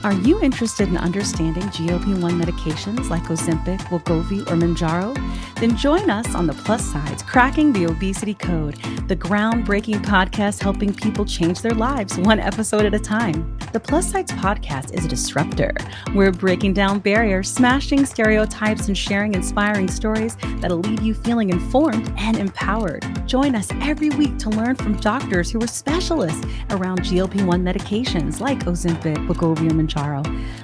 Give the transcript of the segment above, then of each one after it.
Are you interested in understanding GLP-1 medications like Ozempic, Wegovy, or Mounjaro? Then join us on The Plus Sides, Cracking the Obesity Code, the groundbreaking podcast helping people change their lives one episode at a time. The Plus Sides podcast is a disruptor. We're breaking down barriers, smashing stereotypes, and sharing inspiring stories that'll leave you feeling informed and empowered. Join us every week to learn from doctors who are specialists around GLP-1 medications like Ozempic, Wegovy, or Mounjaro.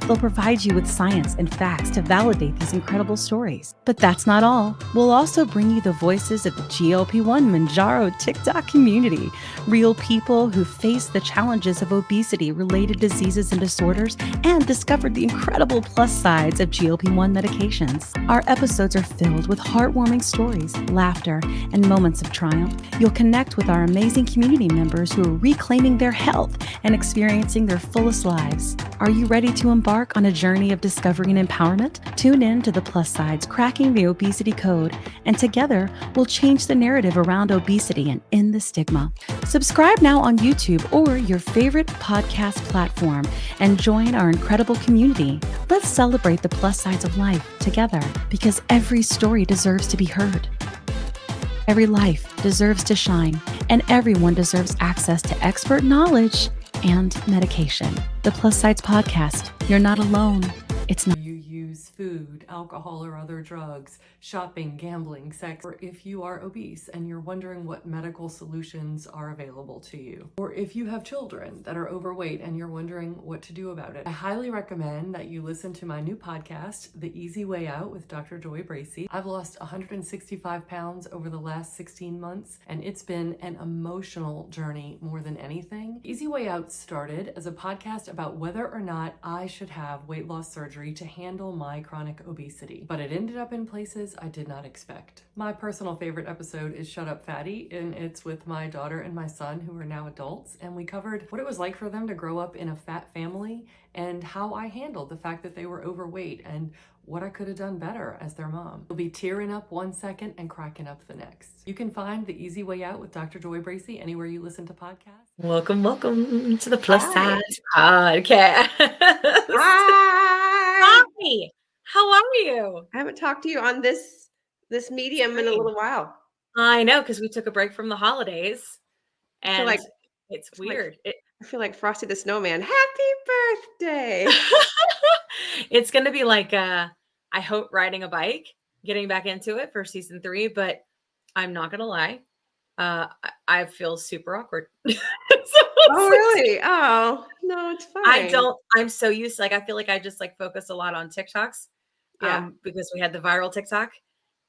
They'll provide you with science and facts to validate these incredible stories. But that's not all. We'll also bring you the voices of the GLP-1 Mounjaro TikTok community, real people who face the challenges of obesity-related diseases and disorders and discovered the incredible plus sides of GLP-1 medications. Our episodes are filled with heartwarming stories, laughter, and moments of triumph. You'll connect with our amazing community members who are reclaiming their health and experiencing their fullest lives. Are you ready to embark on a journey of discovery and empowerment? Tune in to The Plus Sides, Cracking the Obesity Code, and together we'll change the narrative around obesity and end the stigma. Subscribe now on YouTube or your favorite podcast platform and join our incredible community. Let's celebrate the plus sides of life together, because every story deserves to be heard. Every life deserves to shine, and everyone deserves access to expert knowledge and medication. The Plus Sides Podcast. You're not alone. It's not. You use food, alcohol, or other drugs, shopping, gambling, sex, or if you are obese and you're wondering what medical solutions are available to you, or if you have children that are overweight and you're wondering what to do about it, I highly recommend that you listen to my new podcast, The Easy Way Out with Dr. Joy Bracey. I've lost 165 pounds over the last 16 months, and it's been an emotional journey more than anything. Easy Way Out started as a podcast about whether or not I should have weight loss surgery to handle my chronic obesity, but it ended up in places I did not expect. My personal favorite episode is Shut Up Fatty, and it's with my daughter and my son, who are now adults, and we covered what it was like for them to grow up in a fat family and how I handled the fact that they were overweight and what I could have done better as their mom. You'll be tearing up one second and cracking up the next. You can find The Easy Way Out with Dr. Joy Bracey anywhere you listen to podcasts. Welcome to the Plus Size Podcast. Hi. Hi. How are you? I haven't talked to you on this medium in a little while. I know, because we took a break from the holidays, and like it's weird. I feel like Frosty the Snowman. Happy birthday! It's going to be like I hope riding a bike, getting back into it for season 3, but I'm not going to lie. I feel super awkward. Oh, really? Oh, no, it's fine. I'm so used to, I feel like I just focus a lot on TikToks. Yeah. Because we had the viral TikTok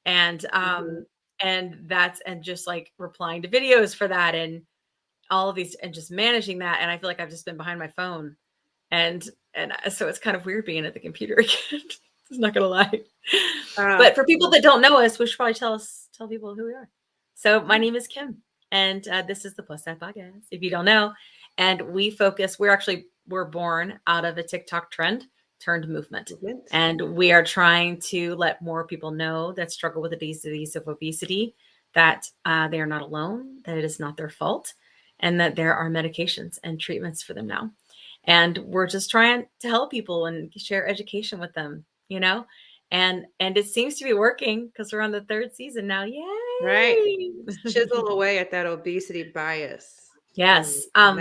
and just replying to videos for that and all of these and just managing that. And I feel like I've just been behind my phone and so it's kind of weird being at the computer again. I'm not going to lie. But for people that don't know us, we should probably tell people who we are. So my name is Kim, and this is the Plus Size Podcast, if you don't know. And we focus, we're born out of a TikTok trend turned movement. And we are trying to let more people know that struggle with the disease of obesity, that they are not alone, that it is not their fault, and that there are medications and treatments for them now. And we're just trying to help people and share education with them, and it seems to be working because we're on the 3rd season now. Yay! Right. Chisel away at that obesity bias. Yes. Per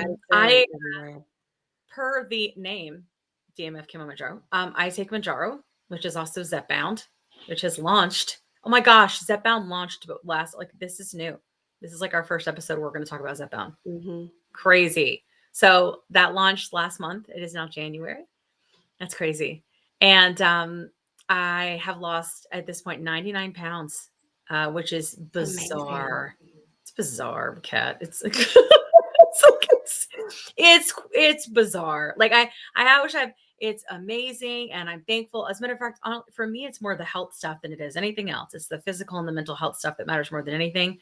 the name DMF Kim Mounjaro, I take Mounjaro, which is also Zepbound, which has launched. Oh my gosh, Zepbound launched this is new. This is our first episode. We're going to talk about Zepbound. Mm-hmm. Crazy. So that launched last month. It is now January. That's crazy. And I have lost at this point 99 pounds, which is bizarre. Amazing. It's bizarre, Kat. It's it's bizarre. I wish it's amazing, and I'm thankful. As a matter of fact, for me, it's more the health stuff than it is anything else. It's the physical and the mental health stuff that matters more than anything.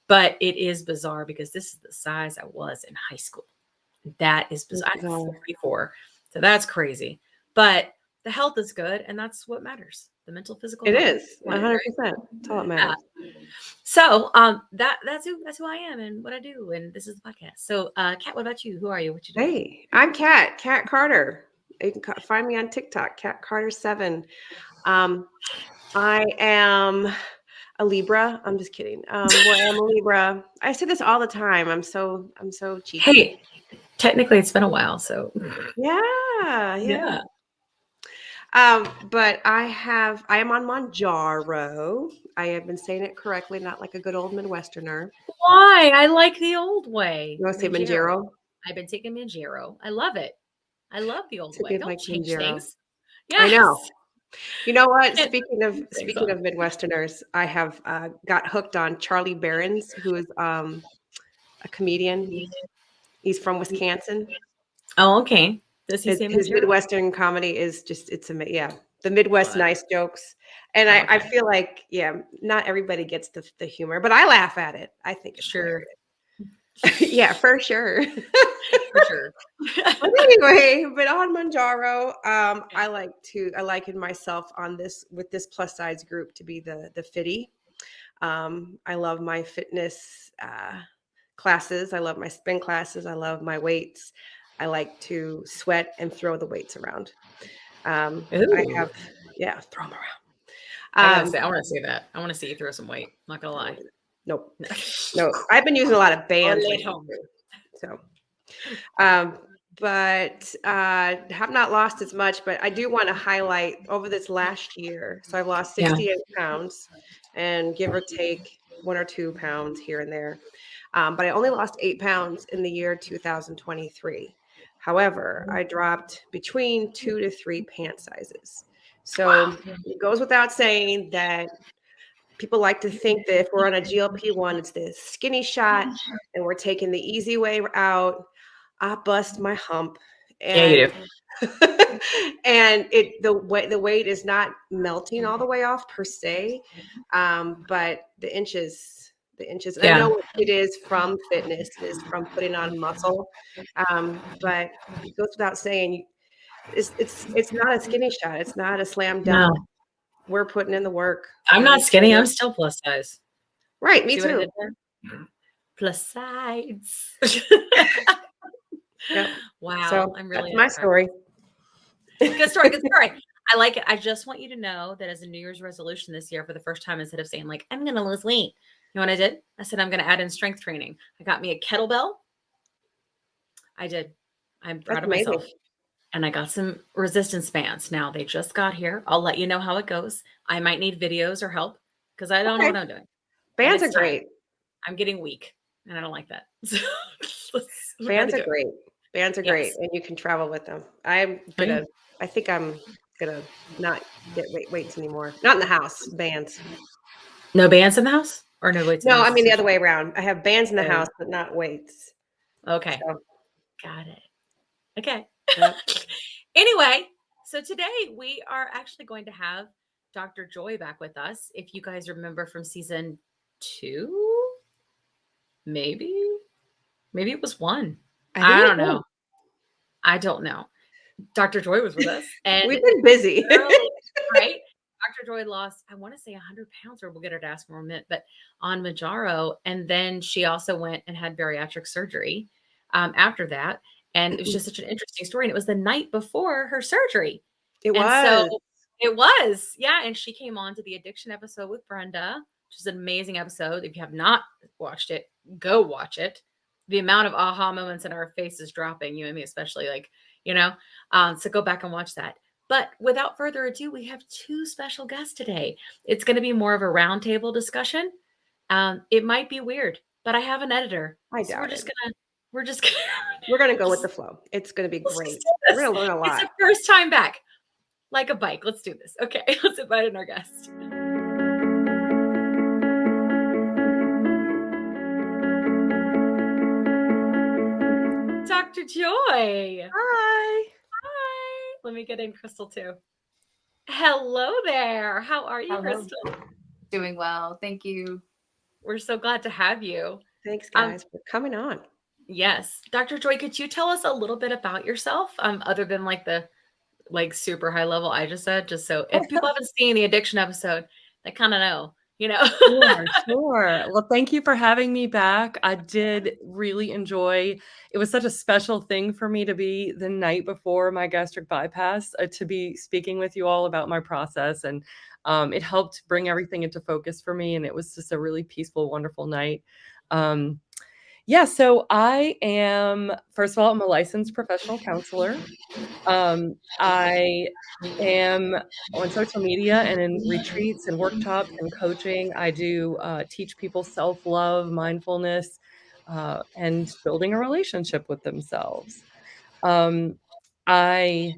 But it is bizarre because this is the size I was in high school. That is bizarre. I'm 44, so that's crazy. But the health is good, and that's what matters. The mental, physical. It is 100%. That's all that matters. So that's who I am and what I do, and this is the podcast. So, Kat, what about you? Who are you? What you do? Hey, I'm Kat Carter. You can find me on TikTok, Cat Carter 7. I am a Libra. I'm just kidding. Well, I'm a Libra. I say this all the time. I'm so cheeky. Hey, technically it's been a while, so yeah. But I am on Mounjaro. I have been saying it correctly, not like a good old Midwesterner. why? I like the old way. You want to say Mounjaro? I've been taking Mounjaro. I love it. I love the old way. Good, Don't like change Mounjaro. things. I know. Yes. You know what? And- Speaking of Midwesterners, I have got hooked on Charlie Berens, who is a comedian. He's from Wisconsin. Oh, okay. Does he say His Mounjaro? Midwestern comedy is just, it's amazing. Yeah. The Midwest Fun. nice jokes. And Oh, I okay. feel like, not everybody gets the humor, but I laugh at it. I think it's Sure. yeah, for sure. For sure. But anyway, but on Mounjaro, I liken myself on this with this plus size group to be the fitty. I love my fitness classes. I love my spin classes. I love my weights. I like to sweat and throw the weights around. I have, throw them around. I want to see that. I want to see you throw some weight. Not gonna lie. Nope. No, I've been using a lot of bands lately, so. But have not lost as much. But I do want to highlight over this last year. So I've lost 68 pounds, and give or take 1 or 2 pounds here and there. But I only lost 8 pounds in the year 2023. However, I dropped between 2 to 3 pant sizes. So it goes without saying that people like to think that if we're on a GLP-1, it's this skinny shot and we're taking the easy way out. I bust my hump. And, you do. And the weight is not melting all the way off per se, but the inches. And I know what it is from fitness, it is from putting on muscle, but it goes without saying, it's not a skinny shot. It's not a slam dunk. No. We're putting in the work. I'm not skinny. I'm still plus size. Right. Me See what I too. did there? Plus size. Yep. Wow. So I'm really that's my story. Good story. Good story. I like it. I just want you to know that as a New Year's resolution this year, for the first time, instead of saying like, I'm going to lose weight, you know what I did? I said, I'm going to add in strength training. I got me a kettlebell. I did. I'm proud of myself. And I got some resistance bands. Now they just got here. I'll let you know how it goes. I might need videos or help because I don't know what I'm doing. Bands are great. I'm getting weak and I don't like that. Bands are great. Bands are great. And you can travel with them. I think I'm gonna not get weights anymore. Not in the house. Bands. No bands in the house? Or no weights? No, I mean the other way around. I have bands in the house, but not weights. Okay. So. Got it. Okay. Yep. Anyway, so today we are actually going to have Dr. Joy back with us. If you guys remember from season 2, maybe it was 1. I don't know. I don't know. Dr. Joy was with us, and we've been busy, right? Dr. Joy lost, I want to say 100 pounds, or we'll get her to ask more in a minute, but on Mounjaro. And then she also went and had bariatric surgery after that. And it was just such an interesting story. And it was the night before her surgery. It was. Yeah. And she came on to the addiction episode with Brenda, which is an amazing episode. If you have not watched it, go watch it. The amount of aha moments in our faces dropping, you and me especially, so go back and watch that. But without further ado, we have 2 special guests today. It's going to be more of a roundtable discussion. It might be weird, but I have an editor. I doubt we're going to go with the flow. It's going to be great. We're going to learn a lot. It's the first time back. Like a bike. Let's do this. Okay. Let's invite in our guest. Dr. Joy. Hi. Let me get in Krystal too. Hello there. How are you, Krystal? Doing well. Thank you. We're so glad to have you. Thanks, guys, for coming on. Yes. Dr. Joy, could you tell us a little bit about yourself, other than the super high level I just said, just so if people haven't seen the addiction episode, they kind of know, you know? Sure, sure. Well, thank you for having me back. I did really enjoy it was such a special thing for me to be the night before my gastric bypass, to be speaking with you all about my process, and it helped bring everything into focus for me, and it was just a really peaceful, wonderful night. Um, yeah, so I am, first of all, I'm a licensed professional counselor. I am on social media and in retreats and workshops and coaching. I do teach people self-love, mindfulness, and building a relationship with themselves. Um, I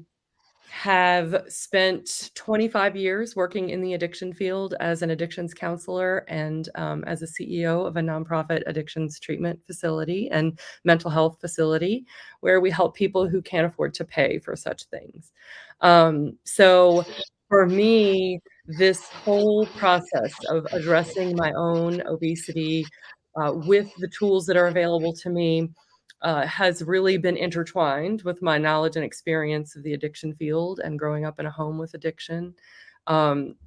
have spent 25 years working in the addiction field as an addictions counselor and as a CEO of a nonprofit addictions treatment facility and mental health facility where we help people who can't afford to pay for such things. So for me, this whole process of addressing my own obesity with the tools that are available to me has really been intertwined with my knowledge and experience of the addiction field and growing up in a home with addiction.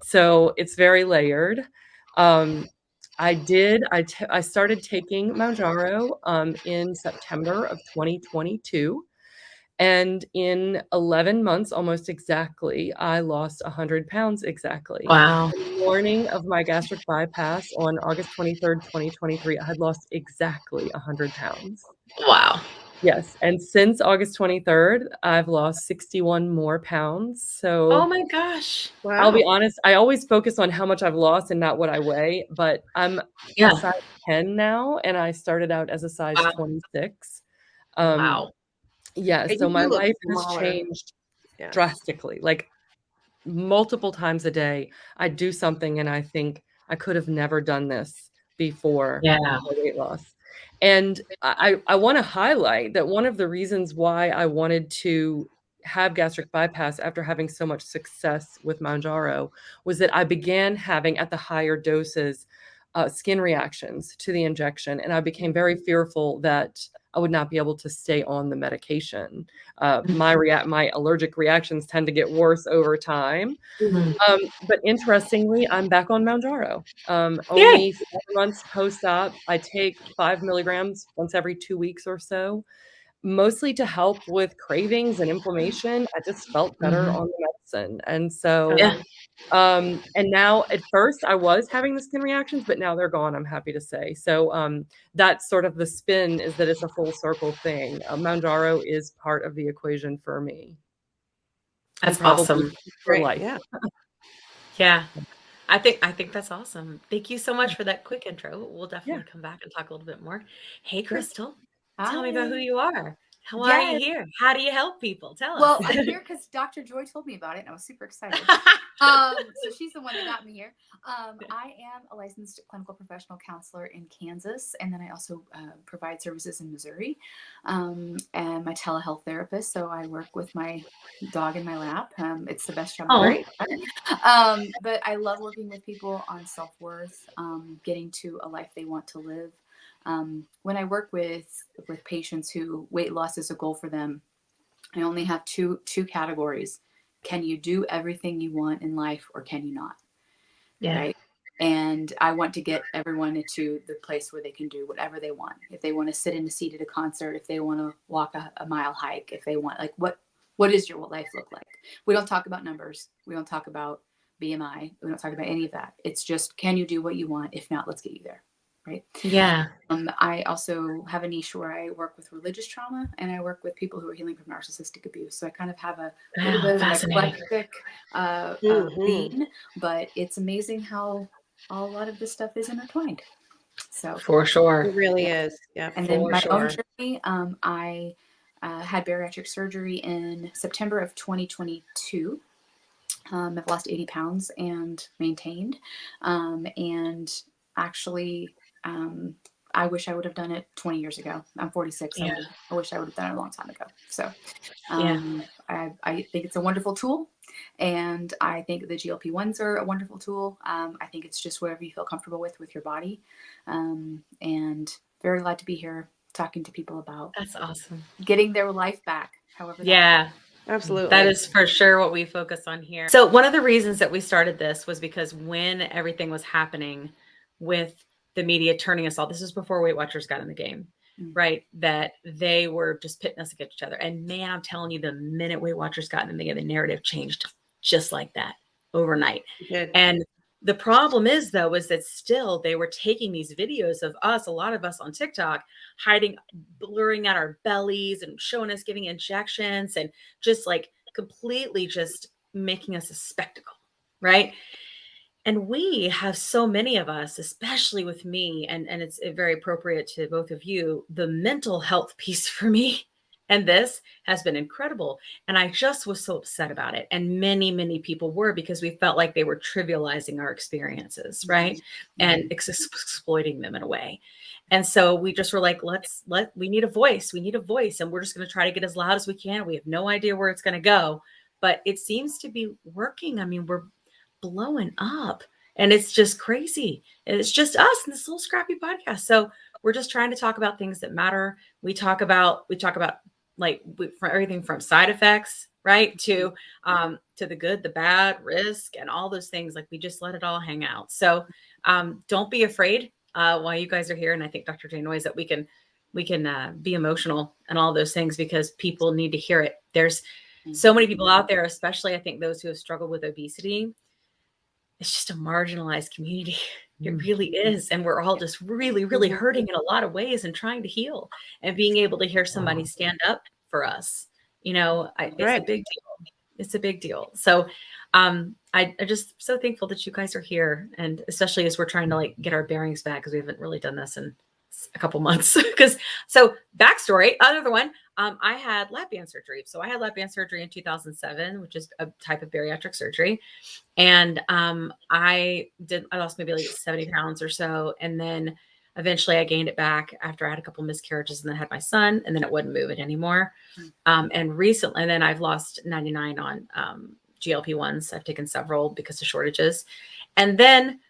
So it's very layered. Um, I started taking Mounjaro in September of 2022. And in 11 months, almost exactly, I lost 100 pounds exactly. Wow. The morning of my gastric bypass on August 23rd, 2023, I had lost exactly 100 pounds. Wow. Yes, and since August 23rd, I've lost 61 more pounds, Oh so my gosh. I'll be Wow. honest, I always focus on how much I've lost and not what I weigh, but I'm a Yeah. size 10 now, and I started out as a size Wow. 26. Wow. Yeah, And so you my do look life has smaller. changed Yeah. drastically, like, multiple times a day, I do something and I think, "I could have never done this before Yeah. my weight loss." And I wanna highlight that one of the reasons why I wanted to have gastric bypass after having so much success with Mounjaro was that I began having, at the higher doses, skin reactions to the injection, and I became very fearful that I would not be able to stay on the medication. My allergic reactions tend to get worse over time. Mhm. But interestingly, I'm back on Mounjaro. Yay. Only 4 months post-op. I take 5 milligrams once every 2 weeks or so, mostly to help with cravings and inflammation. I just felt better Mhm. on the medicine. And so, Yeah. and now at first I was having the skin reactions, but now they're gone, I'm happy to say. So, that's sort of the spin, is that it's a full circle thing. Mounjaro is part of the equation for me and That's probably awesome. for Great. life. Yeah. Yeah. I think that's awesome. Thank you so much for that quick intro. We'll Yeah, definitely come back and talk a little bit more. Hey, sure. Krystal, tell me about who Hi. you are. Why are you Yes. here? How do you help people? Tell us. Well, I'm here because Dr. Joy told me about it, and I was super excited. So she's the one that got me here. I am a licensed clinical professional counselor in Kansas, and then I also provide services in Missouri. And my telehealth therapist, so I work with my dog in my lap. It's the best job ever. Oh, Great. But I love working with people on self worth, getting to a life they want to live. When I work with patients who weight loss is a goal for them, I only have two categories. Can you do everything you want in life, or can you not? yeah. Right. And I want to get everyone into the place where they can do whatever they want. If they want to sit in a seat at a concert, if they want to walk a mile hike, if they want, like, what does your life look like? We don't talk about numbers. We don't talk about BMI. We don't talk about any of that. It's just, can you do what you want? If not, let's get you there. Right. Yeah. I also have a niche where I work with religious trauma, and I work with people who are healing from narcissistic abuse. So I kind of have a little Wow, bit of an fascinating. eclectic Mhm. lean, but it's amazing how a lot of this stuff is intertwined. So, For sure. It really yeah. is. Yeah. And then For my own sure. journey, I had bariatric surgery in September of 2022. I've lost 80 pounds and maintained. And actually, I wish I would have done it 20 years ago. I'm 46. Yeah. I wish I would have done it a long time ago. So Yeah. I think it's a wonderful tool. And I think the GLP-1s are a wonderful tool. I think it's just whatever you feel comfortable with your body. And very glad to be here talking to people about That's awesome. getting their life back, however that. Yeah. Absolutely. That is for sure what we focus on here. So one of the reasons that we started this was because when everything was happening with the media turning us all, this is before Weight Watchers got in the game, right? That they were just pitting us against each other. And man, I'm telling you, the minute Weight Watchers got in the game, the narrative changed just like that overnight. Good. And the problem is, though, is that still they were taking these videos of us, a lot of us on TikTok, hiding, blurring out our bellies and showing us giving injections and just like completely just making us a spectacle, right? And we have so many of us, especially with me, and it's very appropriate to both of you, the mental health piece for me. And this has been incredible. And I just was so upset about it. And many, many people were, because we felt like they were trivializing our experiences, right? And exploiting them in a way. And so we just were like, we need a voice. We need a voice. And we're just going to try to get as loud as we can. We have no idea where it's going to go, but it seems to be working. I mean, we're blowing up and it's just crazy. And it's just us in this little scrappy podcast. So we're just trying to talk about things that matter. We talk about like from everything from side effects, right, to the good, the bad, risk, and all those things. Like we just let it all hang out. So don't be afraid while you guys are here. And I think Dr. Jay knows that we can be emotional and all those things, because people need to hear it. There's so many people out there, especially I think those who have struggled with obesity. It's just a marginalized community. It really is. And we're all just really, really hurting in a lot of ways and trying to heal, and being able to hear somebody stand up for us. It's a big deal. It's a big deal. So I just so thankful that you guys are here. And especially as we're trying to like get our bearings back, because we haven't really done this in a couple months. So backstory, another one, I had lap band surgery. So I had lap band surgery in 2007, which is a type of bariatric surgery. And I lost maybe like 70 pounds or so. And then eventually I gained it back after I had a couple miscarriages, and then had my son, and then it wouldn't move it anymore. And recently, and then I've lost 99 on GLP-1s. I've taken several because of shortages. And then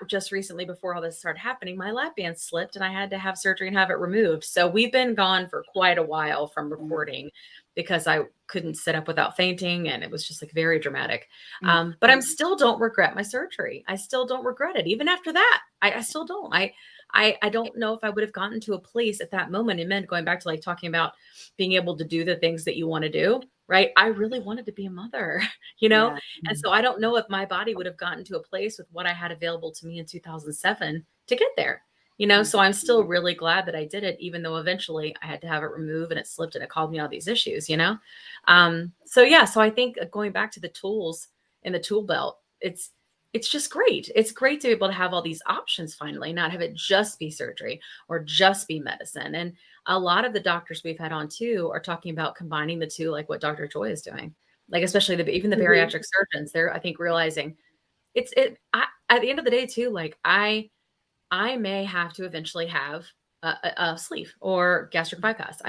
just recently, before all this started happening, my lap band slipped and I had to have surgery and have it removed. So we've been gone for quite a while from reporting, because I couldn't sit up without fainting. And it was just like very dramatic. But I still don't regret my surgery. I still don't regret it. Even after that, I still don't. I don't know if I would have gotten to a place at that moment. It meant going back to like talking about being able to do the things that you want to do. Right. I really wanted to be a mother, and so I don't know if my body would have gotten to a place with what I had available to me in 2007 to get there, so I'm still really glad that I did it, even though eventually I had to have it removed and it slipped and it caused me all these issues, So I think going back to the tools in the tool belt, it's just great. It's great to be able to have all these options finally, not have it just be surgery or just be medicine. And a lot of the doctors we've had on too are talking about combining the two, like what Dr. Joy is doing, like especially even the bariatric surgeons. They're, I think, realizing at the end of the day too, like I may have to eventually have a sleeve or gastric bypass.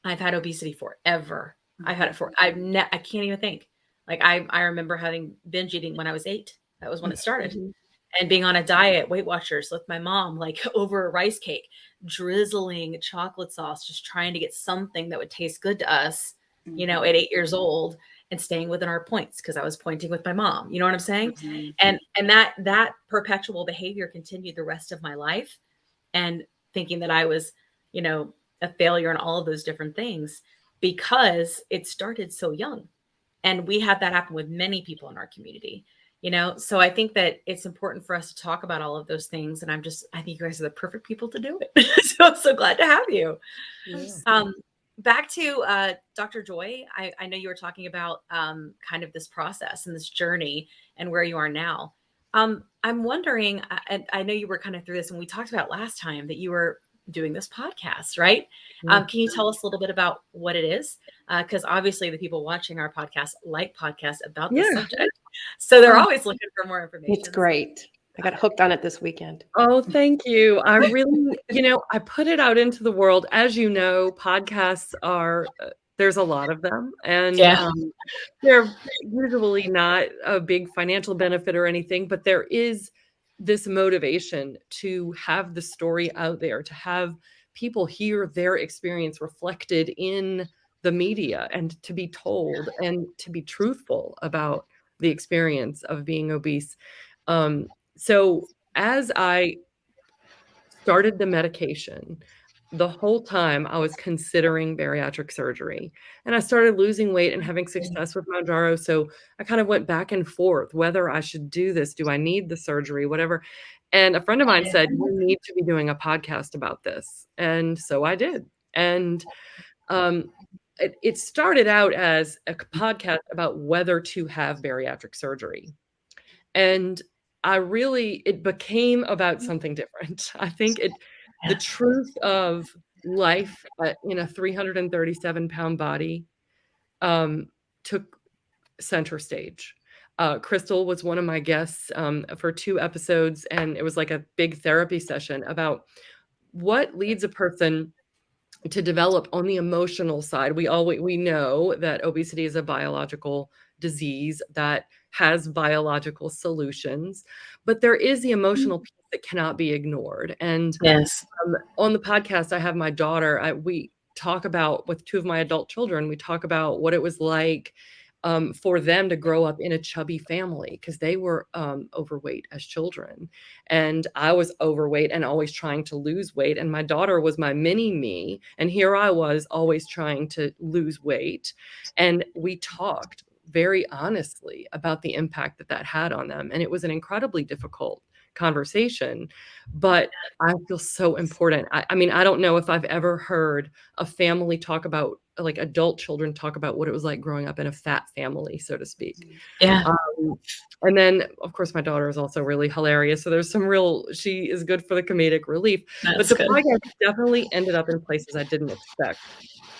I've had obesity forever. I've had it I can't even think. Like I remember having binge eating when I was 8. That was when it started. And being on a diet, Weight Watchers with my mom, like over a rice cake, drizzling chocolate sauce, just trying to get something that would taste good to us, at 8 years old, and staying within our points, because I was pointing with my mom. You know what I'm saying? And that perpetual behavior continued the rest of my life, and thinking that I was, a failure in all of those different things, because it started so young. And we had that happen with many people in our community. So I think that it's important for us to talk about all of those things. And I think you guys are the perfect people to do it. So I'm so glad to have you. Yeah. Back to Dr. Joy. I know you were talking about kind of this process and this journey and where you are now. I'm wondering, and I know you were kind of through this, and we talked about last time that you were doing this podcast, right? Can you tell us a little bit about what it is? Because obviously the people watching our podcast like podcasts about this subject. So they're always looking for more information. It's great. I got hooked on it this weekend. Oh, thank you. I really, I put it out into the world. As you know, podcasts are, there's a lot of them, and they're usually not a big financial benefit or anything, but there is this motivation to have the story out there, to have people hear their experience reflected in the media and to be told and to be truthful about the experience of being obese. So as I started the medication, the whole time I was considering bariatric surgery, and I started losing weight and having success with Mounjaro. So I kind of went back and forth whether I should do this. Do I need the surgery? Whatever. And a friend of mine said, you need to be doing a podcast about this. And so I did. And it started out as a podcast about whether to have bariatric surgery. And it became about something different. I think the truth of life in a 337-pound body took center stage. Krystal was one of my guests for 2 episodes, and it was like a big therapy session about what leads a person to develop on the emotional side. We know that obesity is a biological disease that has biological solutions, but there is the emotional piece that cannot be ignored. And on the podcast, I have my daughter. We talk about, with 2 of my adult children, we talk about what it was like for them to grow up in a chubby family, because they were overweight as children. And I was overweight and always trying to lose weight. And my daughter was my mini me. And here I was always trying to lose weight. And we talked very honestly about the impact that had on them. And it was an incredibly difficult conversation, but I feel so important. I mean, I don't know if I've ever heard a family talk about, like adult children talk about what it was like growing up in a fat family, so to speak. Yeah. And then of course my daughter is also really hilarious. So there's she is good for the comedic relief. But the podcast definitely ended up in places I didn't expect.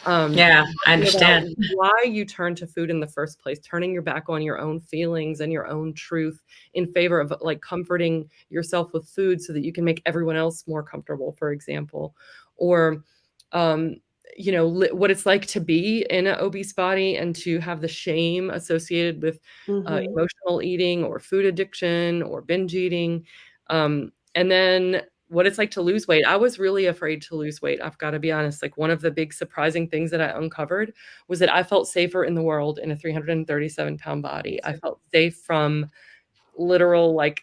I understand why you turn to food in the first place, turning your back on your own feelings and your own truth in favor of like comforting yourself with food so that you can make everyone else more comfortable, for example, or what it's like to be in an obese body and to have the shame associated with emotional eating or food addiction or binge eating, and then what it's like to lose weight. I was really afraid to lose weight. I've got to be honest. Like, one of the big surprising things that I uncovered was that I felt safer in the world in a 337-pound body. I felt safe from literal, like,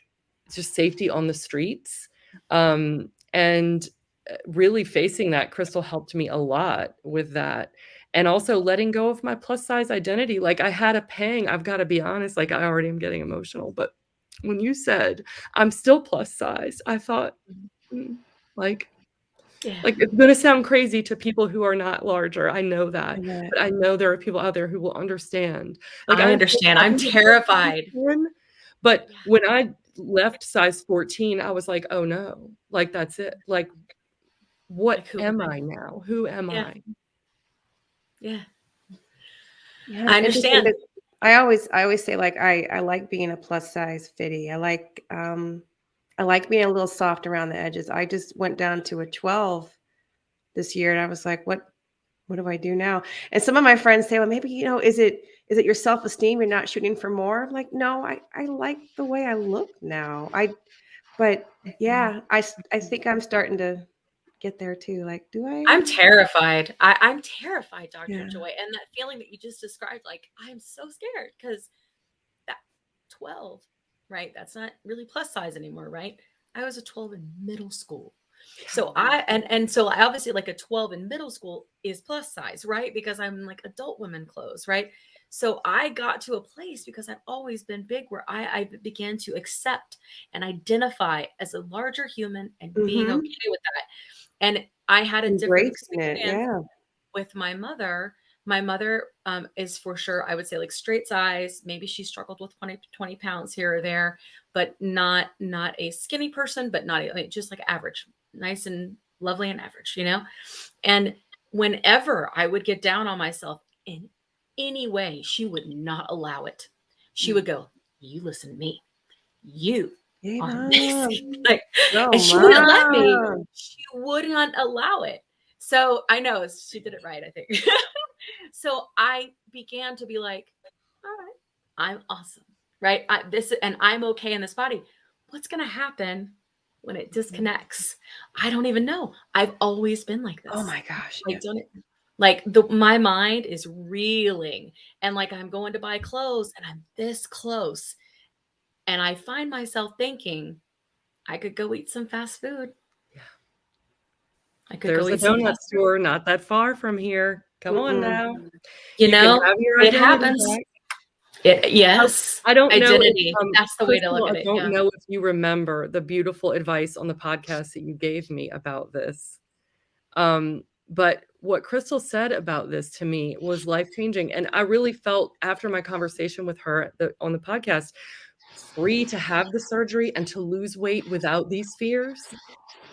just safety on the streets. And really facing that, Krystal helped me a lot with that. And also letting go of my plus size identity. Like, I had a pang. I've got to be honest. Like, I already am getting emotional, but when you said I'm still plus size, I thought, like it's going to sound crazy to people who are not larger. I know that, but I know there are people out there who will understand. Like, I understand. I'm terrified. But when I left size 14, I was like, oh no, like, that's it. Like, what am I now? Who am I? Yeah. I understand. I always say, like, I like being a plus size fitty. I like being a little soft around the edges. I just went down to a 12 this year, and I was like, what do I do now? And some of my friends say, well, maybe, is it your self-esteem? You're not shooting for more? I'm like, no, I like the way I look now. I think I'm starting to get there too. Like, I'm terrified. I'm terrified, Dr. Joy. And that feeling that you just described, like, I'm so scared because that 12, right? That's not really plus size anymore, right? I was a 12 in middle school. So so obviously, like, a 12 in middle school is plus size, right? Because I'm like adult women clothes, right? So I got to a place, because I've always been big, where I began to accept and identify as a larger human and being okay with that. And I had a different experience with my mother. My mother is, for sure, I would say, like, straight size. Maybe she struggled with 20 pounds here or there, but not a skinny person, but not just like average, nice and lovely and average, And whenever I would get down on myself in any way, she would not allow it. She would go, you listen to me. You are amazing. Like, and she wouldn't let me. She would not allow it. So I know she did it right, I think. So I began to be like, all right, I'm awesome, right? I'm okay in this body. What's going to happen when it disconnects? I don't even know. I've always been like this. Oh my gosh. Like my mind is reeling, and like I'm going to buy clothes and I'm this close. And I find myself thinking, I could go eat some fast food. Yeah. I could There's go a eat some donut fast food. store not that far from here. Come on now. You You can know, have your it identity happens. back. Yes. I don't know if, Identity. That's the way to look Krystal, at I it. don't Yeah. know if you remember the beautiful advice on the podcast that you gave me about this. But what Krystal said about this to me was life-changing. And I really felt after my conversation with her on the podcast, free to have the surgery and to lose weight without these fears.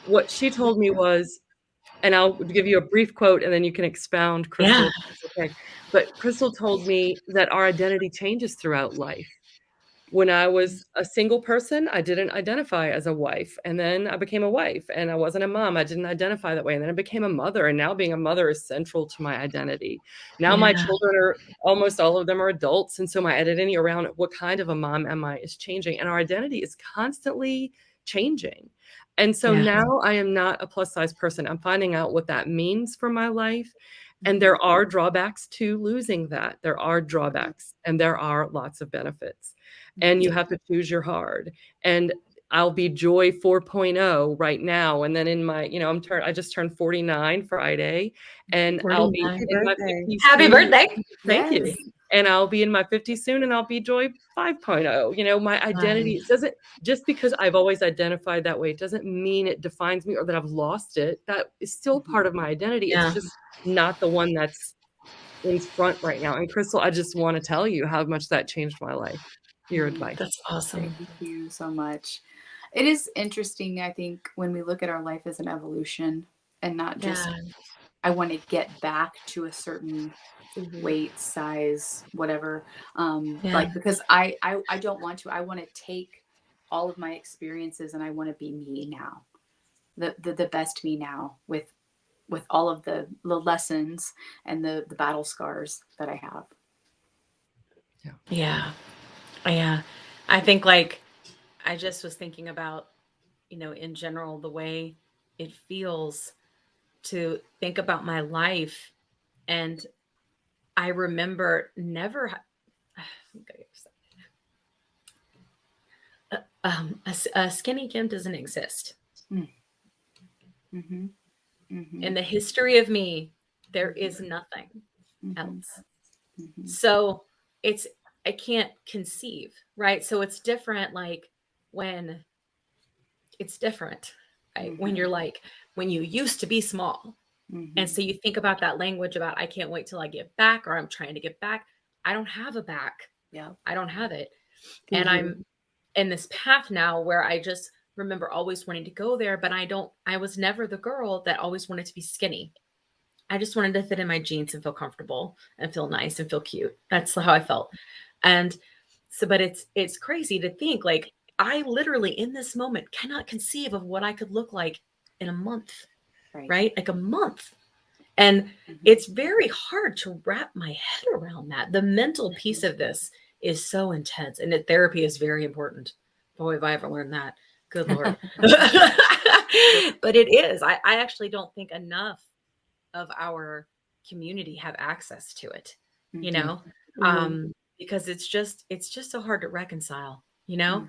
What she told me was, and I'll give you a brief quote and then you can expound, Yeah. Krystal, if it's okay. But Krystal told me that our identity changes throughout life. When I was a single person, I didn't identify as a wife. And then I became a wife, and I wasn't a mom. I didn't identify that way. And then I became a mother. And now being a mother is central to my identity. Now my Yeah. children are almost all of them are adults. And so my identity around what kind of a mom am I is changing. And our identity is constantly changing. And so Yeah. now I am not a plus size person. I'm finding out what that means for my life. And there are drawbacks to losing that. There are drawbacks, and there are lots of benefits. And you have to choose your hard. And I'll be Joy 4.0 right now. And then in my, I just turned 49 Friday, and I'll be 49. in my birthday. 50s Happy soon. birthday. Thank you. Yes. And I'll be in my 50s soon, and I'll be Joy 5.0. My identity, it doesn't, just because I've always identified that way, it doesn't mean it defines me or that I've lost it. That is still part of my identity. Yeah. It's just not the one that's in front right now. And Krystal, I just want to tell you how much that changed my life. Your advice. That's awesome. Thank you so much. It is interesting, I think, when we look at our life as an evolution and not just, I want to get back to a certain weight, size, whatever. Like, because I don't want to. I want to take all of my experiences and I want to be me now, the best me now with all of the lessons and the battle scars that I have. Yeah. I think, like, I just was thinking about, in general, the way it feels to think about my life. And I remember never, a skinny Kim doesn't exist. Mm-hmm. Mm-hmm. In the history of me, there is nothing else. So I can't conceive, right? So it's different, like when it's different, right? When you're like, when you used to be small. And so you think about that language about, I can't wait till I get back, or I'm trying to get back. I don't have a back. Yeah. I don't have it. And I'm in this path now where I just remember always wanting to go there, but I was never the girl that always wanted to be skinny. I just wanted to fit in my jeans and feel comfortable and feel nice and feel cute. That's how I felt. And so, but it's crazy to think, like, I literally in this moment cannot conceive of what I could look like in a month, right? Like a month. And it's very hard to wrap my head around that. The mental piece of this is so intense, and therapy is very important. Boy, have I ever learned that. Good Lord. But it is. I actually don't think enough of our community have access to it, because it's just so hard to reconcile, and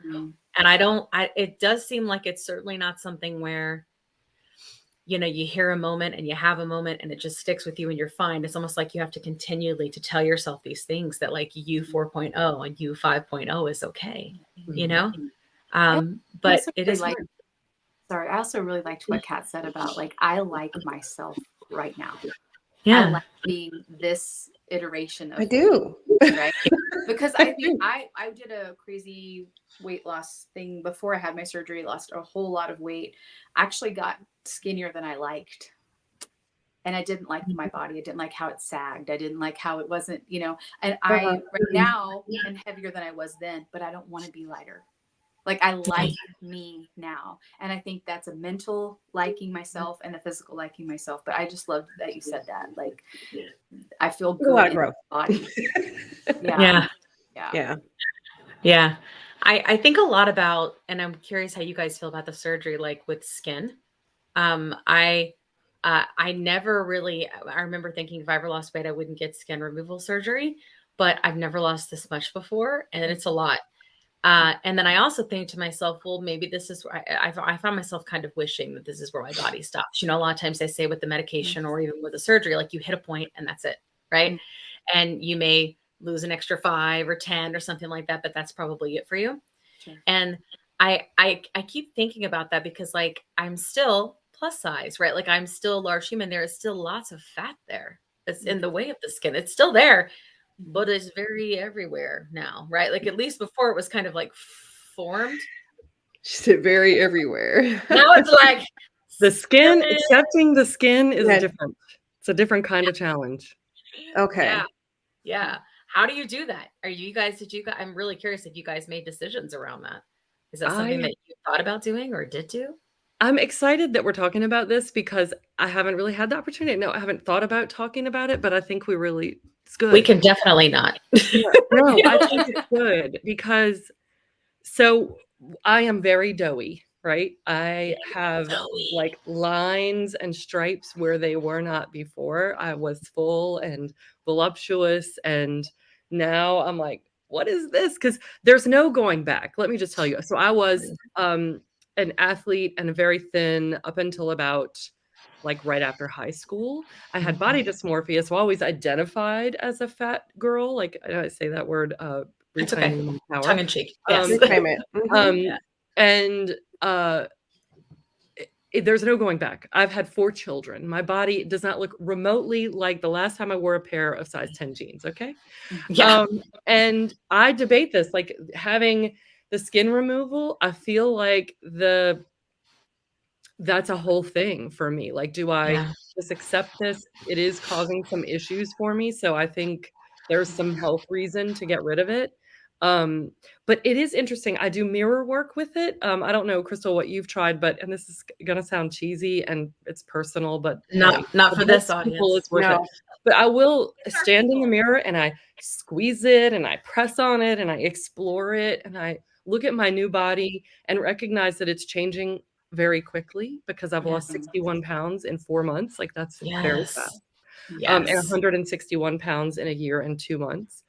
it does seem like it's certainly not something where, you hear a moment and you have a moment and it just sticks with you and you're fine. It's almost like you have to continually to tell yourself these things that, like, you 4.0 and you 5.0 is okay, but it is hard. Sorry, I also really liked what Kat said about, like, I like myself right now. Yeah. I like being this iteration of I do. me, right? Because I think I did a crazy weight loss thing before I had my surgery, lost a whole lot of weight. I actually got skinnier than I liked. And I didn't like my body. I didn't like how it sagged. I didn't like how it wasn't, and I right now am heavier than I was then, but I don't want to be lighter. Like, I like me now. And I think that's a mental liking myself and a physical liking myself. But I just loved that you said that. Like, I feel good in my body. Yeah. I think a lot about, and I'm curious how you guys feel about the surgery, like with skin. I I never really, I remember thinking if I ever lost weight, I wouldn't get skin removal surgery, but I've never lost this much before. And it's a lot. And then I also think to myself, well, maybe this is where I found myself kind of wishing that this is where my body stops. You know, a lot of times they say with the medication or even with the surgery, like you hit a point and that's it. Right. And you may lose an extra 5 or 10 or something like that, but that's probably it for you. Sure. And I keep thinking about that because like, I'm still plus size, right? Like I'm still a large human. There is still lots of fat there. It's in the way of the skin. It's still there, but it's very everywhere now, right? Like at least before it was kind of like formed. She said very everywhere. Now it's like the skin, accepting the skin is Yeah. different. It's a different kind of challenge. Okay. Yeah. How do you do that? I'm really curious if you guys made decisions around that. Is that something that you thought about doing or did do? I'm excited that we're talking about this because I haven't really had the opportunity. No, I haven't thought about talking about it, but I think it's good. We can definitely not. No, I think it's good because I am very doughy, right? I have like lines and stripes where they were not before. I was full and voluptuous, and now I'm like, what is this? Because there's no going back. Let me just tell you. So I was an athlete and very thin up until about like right after high school. I had body dysmorphia, so I always identified as a fat girl. Like I say that word, it's okay. Tongue in cheek. Yes. And there's no going back. I've had 4 children. My body does not look remotely like the last time I wore a pair of size 10 jeans. Okay. Yeah. And I debate this, like having the skin removal. I feel like that's a whole thing for me. Like, do I just accept this? It is causing some issues for me. So I think there's some health reason to get rid of it. But it is interesting. I do mirror work with it. I don't know, Krystal, what you've tried, and this is going to sound cheesy and it's personal, but not for this audience. It's worth it. But I will stand in the mirror and I squeeze it and I press on it and I explore it and I look at my new body and recognize that it's changing very quickly because I've lost 61 pounds in 4 months. Like that's very fast. And 161 pounds in a year and 2 months.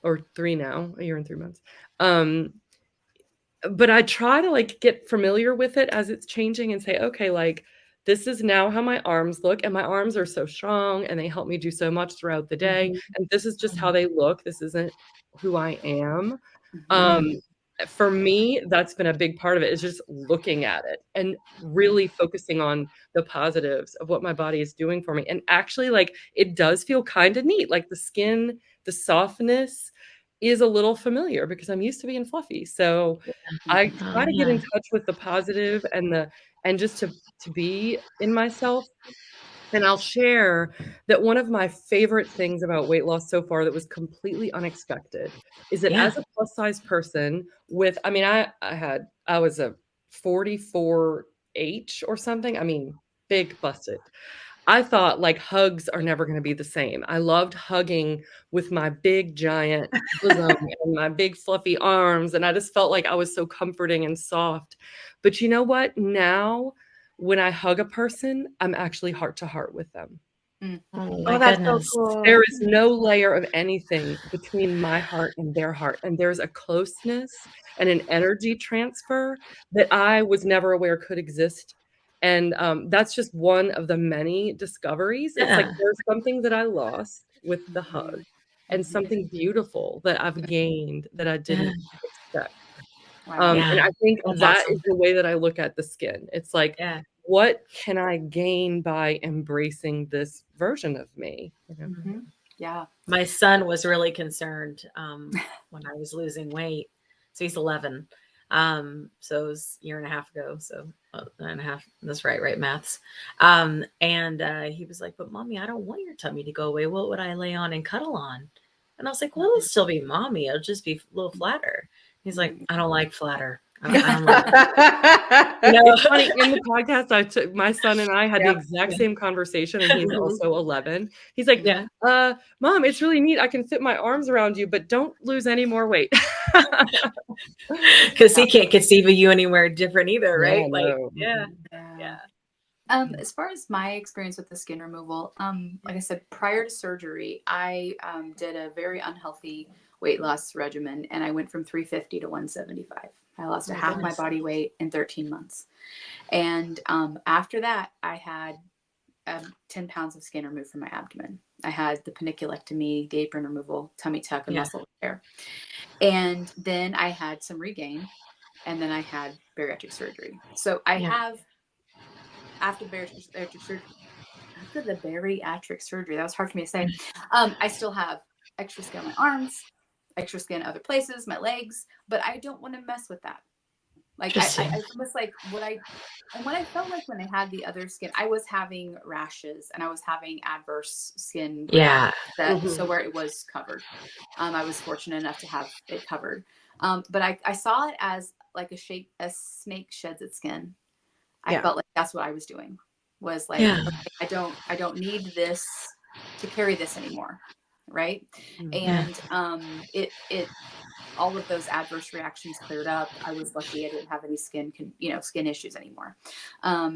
Or 3 now, a year and 3 months. But I try to like get familiar with it as it's changing and say, okay, like this is now how my arms look. And my arms are so strong and they help me do so much throughout the day. And this is just how they look. This isn't who I am. For me, that's been a big part of it, is just looking at it and really focusing on the positives of what my body is doing for me. And actually, like, it does feel kind of neat. Like the skin, the softness is a little familiar because I'm used to being fluffy. So I try to get in touch with the positive and just to be in myself. And I'll share that one of my favorite things about weight loss so far that was completely unexpected is that as a plus size person with, I mean, I was a 44H or something. I mean, big busted. I thought like hugs are never going to be the same. I loved hugging with my big giant bosom and my big fluffy arms. And I just felt like I was so comforting and soft. But you know what? Now, when I hug a person, I'm actually heart to heart with them. Oh, that's so cool. There is no layer of anything between my heart and their heart. And there's a closeness and an energy transfer that I was never aware could exist. And that's just one of the many discoveries. It's like there's something that I lost with the hug and something beautiful that I've gained that I didn't expect. And I think that is the way that I look at the skin. It's like, what can I gain by embracing this version of me? You know? Yeah. My son was really concerned when I was losing weight. So he's 11. So it was a year and a half ago. So 9.5. That's right, maths. And he was like, but mommy, I don't want your tummy to go away. What would I lay on and cuddle on? And I was like, well, it'll still be mommy. It'll just be a little flatter. He's like, I don't like flatter. I don't like it. You know, it's funny, in the podcast, my son and I had the exact same conversation, and he's also 11. He's like, Mom, it's really neat. I can fit my arms around you, but don't lose any more weight. Because he can't conceive of you anywhere different either, right? Yeah, like, no. yeah. As far as my experience with the skin removal, like I said, prior to surgery, I did a very unhealthy weight loss regimen, and I went from 350 to 175. I lost My half my goodness. body weight in 13 months. And after that, I had 10 pounds of skin removed from my abdomen. I had the paniculectomy, the apron removal, tummy tuck, and muscle repair. And then I had some regain, and then I had bariatric surgery. So I have, after bariatric surgery, after the bariatric surgery, that was hard for me to say. I still have extra skin on my arms, extra skin other places, my legs, but I don't want to mess with that. Like I almost like what I felt like when I had the other skin, I was having rashes and I was having adverse skin. So where it was covered, I was fortunate enough to have it covered. But I saw it as like a snake sheds its skin. I felt like that's what I was doing. Was like, okay, I don't need this to carry this anymore, right? And it all of those adverse reactions cleared up. I was lucky I didn't have any skin issues anymore.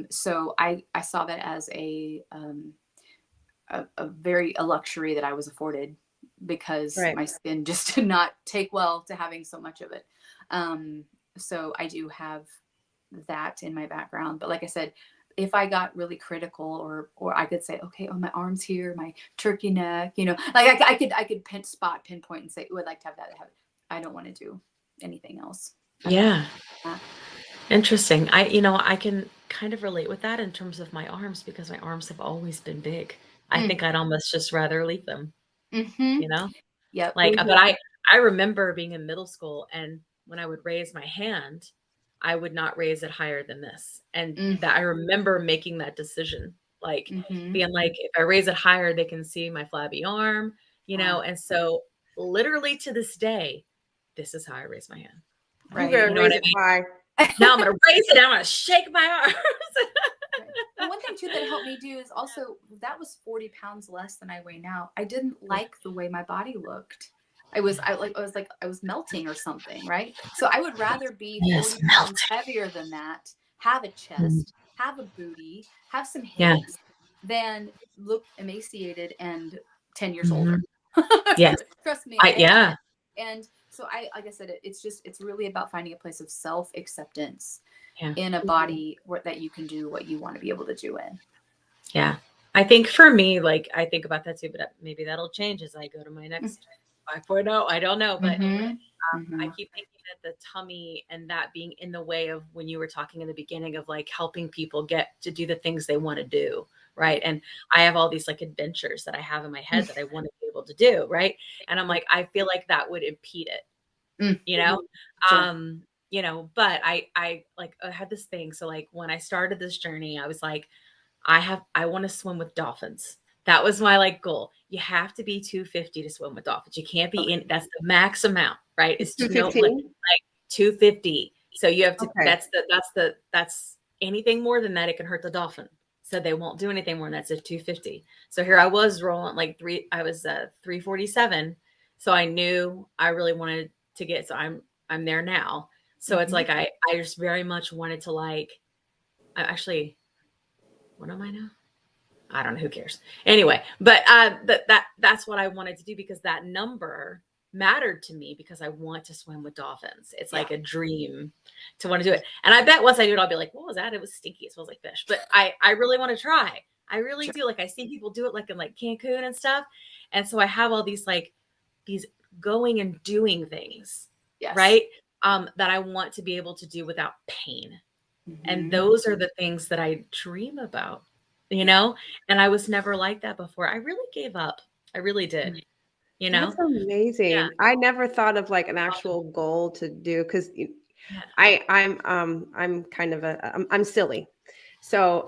So I saw that as a luxury that I was afforded because my skin just did not take well to having so much of it. So I do have that in my background. But like I said, if I got really critical or I could say, okay, on my arms here, my turkey neck, like I could pinpoint and say, oh, I'd like to have that. I don't want to do anything else. Interesting. I can kind of relate with that in terms of my arms because my arms have always been big. I think I'd almost just rather leave them, Yep. Like, but I remember being in middle school and when I would raise my hand, I would not raise it higher than this. And that I remember making that decision, like being like, if I raise it higher, they can see my flabby arm, and so literally to this day, this is how I raise my hand. Right. You know raise it high. Now I'm going to raise it. I'm going to shake my arms. And one thing too that helped me do is also that was 40 pounds less than I weigh now. I didn't like the way my body looked. I was melting or something, right? So I would rather be 40 pounds heavier than that, have a chest, have a booty, have some hips, than look emaciated and 10 years older. Yes. Trust me. And so like I said, it's really about finding a place of self-acceptance in a body that you can do what you want to be able to do in. Yeah. I think for me, like, I think about that too, but maybe that'll change as I go to my next 5.0. I don't know, but I keep thinking that the tummy and that being in the way of when you were talking in the beginning of like helping people get to do the things they want to do. Right. And I have all these like adventures that I have in my head that I want to be able to do. Right. And I'm like, I feel like that would impede it, but I had this thing. So like when I started this journey, I was like, I want to swim with dolphins. That was my like goal. You have to be 250 to swim with dolphins. You can't be in. That's the max amount, right? It's 250. Like 250. So you have to. Okay. That's anything more than that, it can hurt the dolphin. So they won't do anything more than that's at 250. So here I was rolling like I was 347. So I knew I really wanted to get. So I'm there now. So it's like I just very much wanted to like. Actually, what am I now? I don't know, who cares. Anyway, but that's what I wanted to do because that number mattered to me because I want to swim with dolphins. It's like a dream to want to do it. And I bet once I do it, I'll be like, what was that? It was stinky. It smells like fish. But I really want to try. I really do. Like I see people do it like in like Cancun and stuff. And so I have all these like these going and doing things, right? That I want to be able to do without pain. And those are the things that I dream about. And I was never like that before. I really gave up. I really did. That's amazing. Yeah. I never thought of like an actual goal to do because I'm kind of I'm silly. So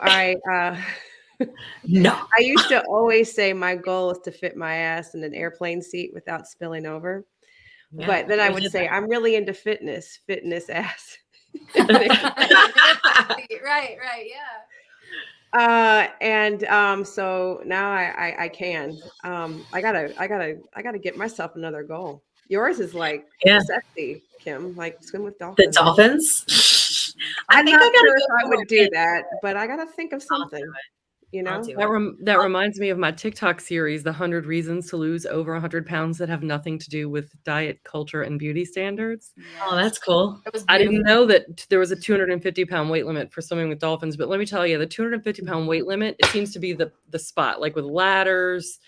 no. I used to always say my goal is to fit my ass in an airplane seat without spilling over. Yeah, but then I would say I'm really into fitness ass. Right, yeah. So now I can. I gotta get myself another goal. Yours is like sexy, Kim, like swim with dolphins. The dolphins? I'm think not I gotta sure go if I for would a do win. that, but I gotta think of I'll do something. it. You I'll know, do That it. that reminds me of my TikTok series, the 100 Reasons to Lose Over 100 Pounds that have nothing to do with diet culture and beauty standards. Oh, Yes. that's cool. It was I didn't beautiful. know that there was a 250-pound weight limit for swimming with dolphins, but let me tell you, the 250-pound weight limit, it seems to be the spot, like with ladders,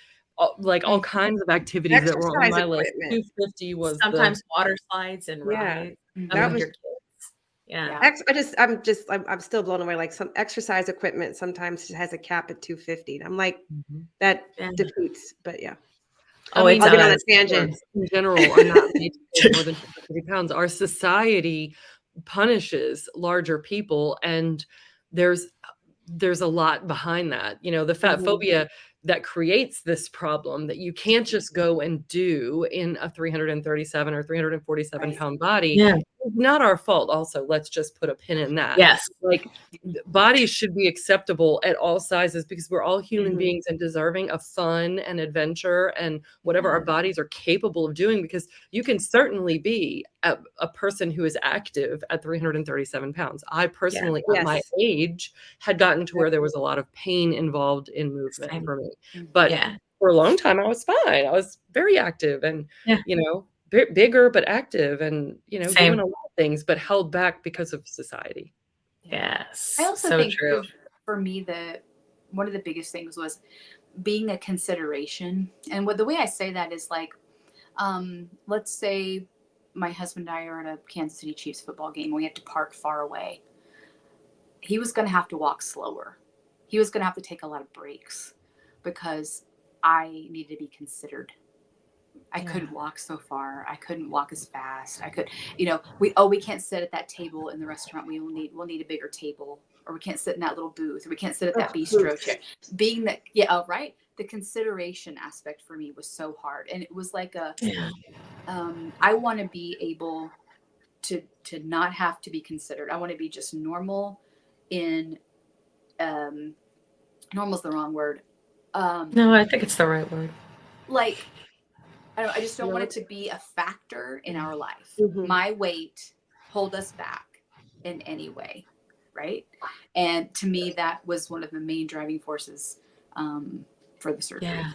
like all kinds of activities that were on exercise my list. equipment. 250 was the Sometimes water slides and Yeah, rides. Mhm. I'm that with was your kids. Yeah. Yeah. I'm still blown away. Like some exercise equipment sometimes has a cap at 250. I'm like, Mhm. that Yeah. defeats, but yeah. I Oh, it mean, I'll get on a does. tangent. sports in general are not made to hold more than 250 pounds. Our society punishes larger people, and there's a lot behind that. You know, the fat Mhm. phobia that creates this problem that you can't just go and do in a 337 or 347 Right. pound body. Yeah. It's not our fault. Also, let's just put a pin in that. Yes. Like, bodies should be acceptable at all sizes because we're all human Mhm. beings and deserving of fun and adventure and whatever our bodies are capable of doing, because you can certainly be a person who is active at 337 pounds. I personally, at my Yes. age, had gotten to where there was a lot of pain involved in movement Same. for me. Mhm. But Yeah. for a long time, I was fine. I was very active and, Yeah. you know, bigger but active and, you know, doing Same. a lot of things, but held back because of society. Yes. I also So think true. for me, one of the biggest things was being a consideration. And the way I say that is like, let's say my husband and I are at a Kansas City Chiefs football game. We have to park far away. He was going to have to walk slower. He was going to have to take a lot of breaks because I needed to be considered. I couldn't walk so far. I couldn't walk as fast. I could, we can't sit at that table in the restaurant. We'll need a bigger table, or we can't sit in that little booth, or we can't sit at that bistro chair. Being that, right. The consideration aspect for me was so hard. And it was like I want to be able to not have to be considered. I want to be just normal normal's the wrong word. No, I think it's the right word. Like, I just don't want it to be a factor in our life. Mhm. My weight hold us back in any way, right? And to me, that was one of the main driving forces for the surgery. Yeah,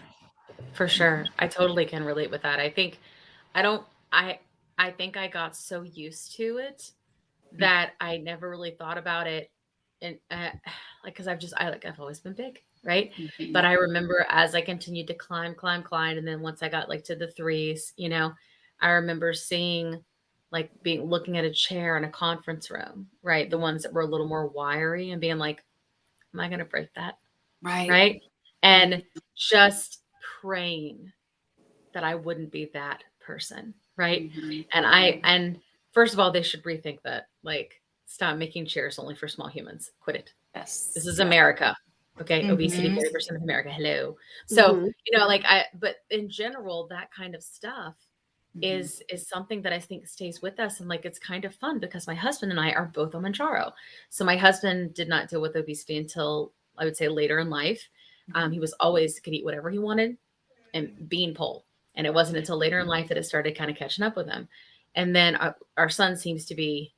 for sure. I totally can relate with that. I think I think I got so used to it that I never really thought about it. And like, cause I've always been big. Right. Mhm. But I remember as I continued to climb. And then once I got like to the threes, I remember seeing looking at a chair in a conference room, right? The ones that were a little more wiry and being like, am I going to break that? Right. Right. And just praying that I wouldn't be that person. Right. Mhm. And first of all, they should rethink that. Like, stop making chairs only for small humans. Quit it. Yes. This is America. Okay. Mhm. Obesity, 30% of America. Hello. So, Mhm. but in general, that kind of stuff is something that I think stays with us. And it's kind of fun because my husband and I are both on Mounjaro. So my husband did not deal with obesity until I would say later in life. He was always could eat whatever he wanted and bean pole. And it wasn't until later in life that it started kind of catching up with him. And then our son seems to be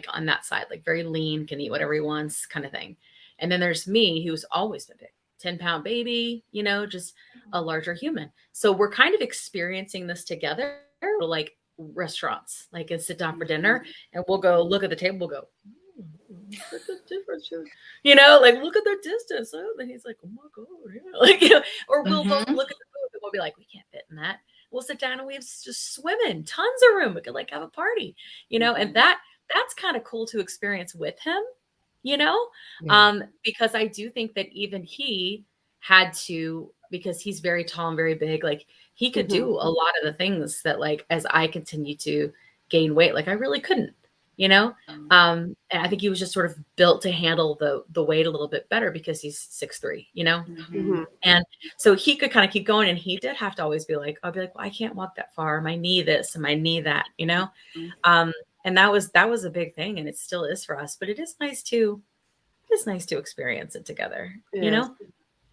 on that side, very lean, can eat whatever he wants kind of thing. And then there's me, who's always been big, 10-pound baby, just a larger human. So we're kind of experiencing this together, like restaurants, and sit down for dinner and we'll go look at the table, we'll go, look at the difference, look at the distance. Oh, and he's like, oh my God. Yeah. Or we'll both look at the food and we'll be like, we can't fit in that. We'll sit down and we have just swimming, tons of room. We could have a party, and that's kind of cool to experience with him, because I do think that even he had to, because he's very tall and very big, he could do a lot of the things that as I continue to gain weight, I really couldn't, and I think he was just sort of built to handle the weight a little bit better because he's 6'3", Mhm. and so he could kind of keep going. And he did have to always be like, I'll be like, well, I can't walk that far. My knee this and my knee that, and that was a big thing. And it still is for us, but it is nice to experience it together, Yes.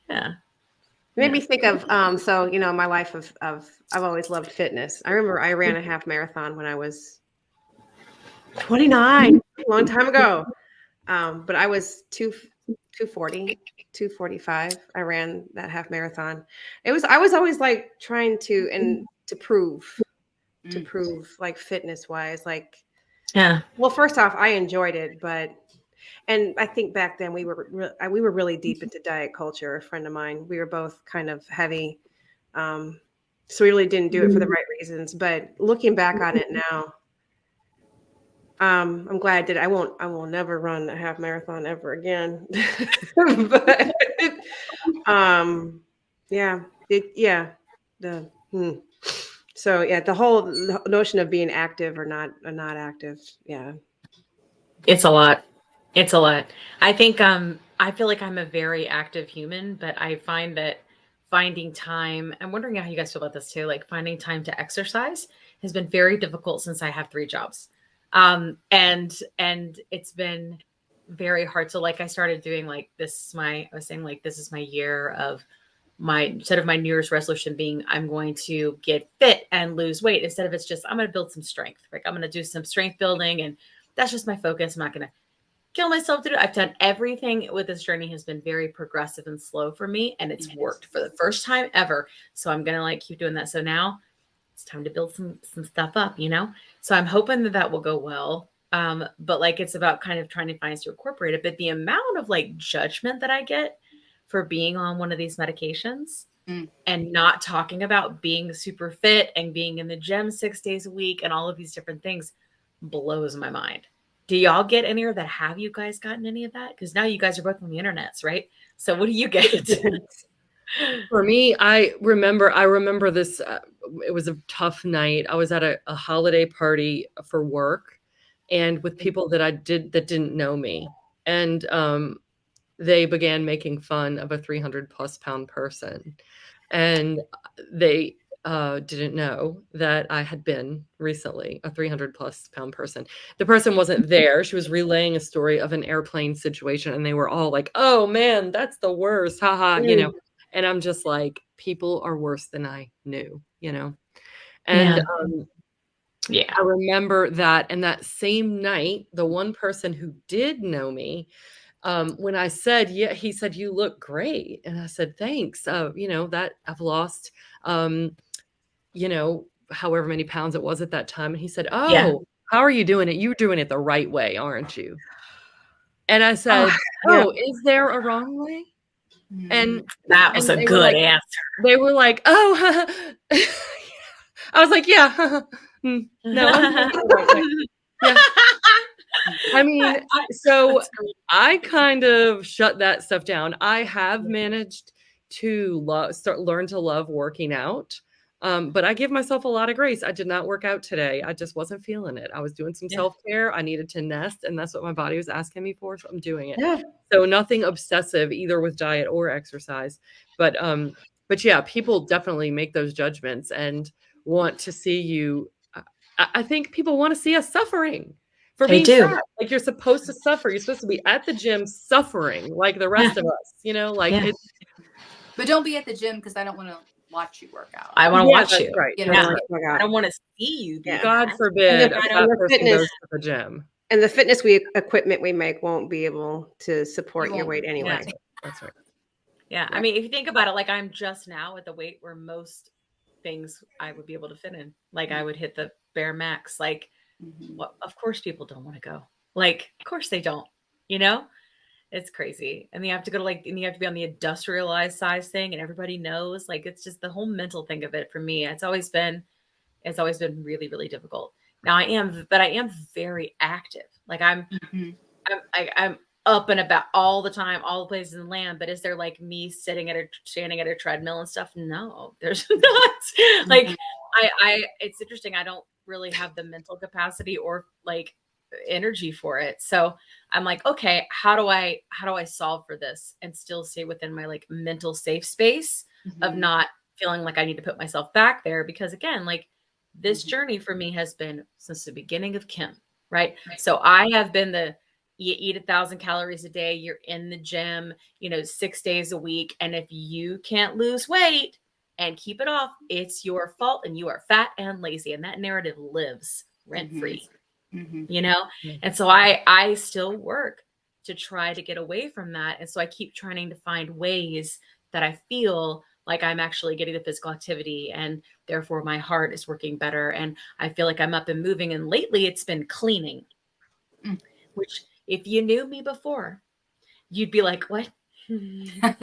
Yeah. It made me think of my life of I've always loved fitness. I remember I ran a half marathon when I was 29, a long time ago. But I was 240, 245. I ran that half marathon. I was always like trying to prove like fitness wise, like, Yeah. well, first off, I enjoyed it, and I think back then we were really deep into diet culture. A friend of mine, we were both kind of heavy. So we really didn't do it for the right reasons. But looking back on it now, I'm glad I did it. I will never run a half marathon ever again. But yeah, so yeah, the whole notion of being active or not active, yeah. It's a lot. It's a lot. I think I feel like I'm a very active human, but I find that finding time, I'm wondering how you guys feel about this too, like finding time to exercise has been very difficult since I have 3 jobs. And it's been very hard. So like I started doing like I was saying like this is my year of instead of my New Year's resolution being I'm going to get fit and lose weight, instead of it's just I'm going to build some strength. Like I'm going to do some strength building, and that's just my focus. I'm not going to kill myself to do it. I've done everything with this journey has been very progressive and slow for me, and it's worked for the first time ever. So I'm going to like keep doing that. So now it's time to build some stuff up, you know? So I'm hoping that will go well. But like, it's about kind of trying to find ways to incorporate it. But the amount of like judgment that I get for being on one of these medications and not talking about being super fit and being in the gym 6 days a week and all of these different things blows my mind. Do y'all get any of that? Have you guys gotten any of that? Because now you guys are both on the internets, right? So what do you get? For me, I remember this. It was a tough night. I was at a holiday party for work, and with people that didn't know me, and they began making fun of a 300+ pound person, and they didn't know that I had been recently a 300+ pound person. The person wasn't there. She was relaying a story of an airplane situation, and they were all like, "Oh man, that's the worst, haha," you know. And I'm just like, people are worse than I knew, you know? And yeah. I remember that. And that same night, the one person who did know me, when I said, yeah, he said, "You look great." And I said, "Thanks." You know, that I've lost, you know, however many pounds it was at that time. And he said, "Oh, how are you doing it? You're doing it the right way, aren't you?" And I said, "Oh, is there a wrong way?" And that was a good answer. They were like, "Oh," I was like, "Yeah, no." Yeah. I mean, so I kind of shut that stuff down. I have managed to learn to love working out. But I give myself a lot of grace. I did not work out today. I just wasn't feeling it. I was doing some self-care. I needed to nest, and that's what my body was asking me for. So I'm doing it. Yeah. So nothing obsessive either with diet or exercise. But yeah, people definitely make those judgments and want to see you. I think people want to see us suffering for being fat. Like you're supposed to suffer. You're supposed to be at the gym suffering like the rest of us, you know, like it's. But don't be at the gym because I don't want to watch you work out. I want to watch you. Right. You know, I don't want to see you. God forbid a fat person goes to the gym. And the fitness equipment we make won't be able to support your weight anyway. Yeah. That's right. Yeah. I mean, if you think about it, like I'm just now at the weight where most things I would be able to fit in. Like I would hit the bare max. Like, what? Of course people don't want to go. Like, of course they don't, you know? It's crazy. And you have to go to and you have to be on the industrialized size thing, and everybody knows, like, it's just the whole mental thing of it for me. It's always been really, really difficult. Now I am very active. Like I'm up and about all the time, all the places in the land. But is there like me standing at a treadmill and stuff? No, there's not. Like it's interesting. I don't really have the mental capacity or like energy for it. So I'm like, okay, how do I solve for this and still stay within my like mental safe space of not feeling like I need to put myself back there? Because again, like this journey for me has been since the beginning of Kim, right? So I have been you eat 1,000 calories a day, you're in the gym, 6 days a week. And if you can't lose weight and keep it off, it's your fault and you are fat and lazy. And that narrative lives rent free. you know? And so I still work to try to get away from that. And so I keep trying to find ways that I feel like I'm actually getting the physical activity, and therefore my heart is working better. And I feel like I'm up and moving. And lately it's been cleaning, which if you knew me before, you'd be like, what? What?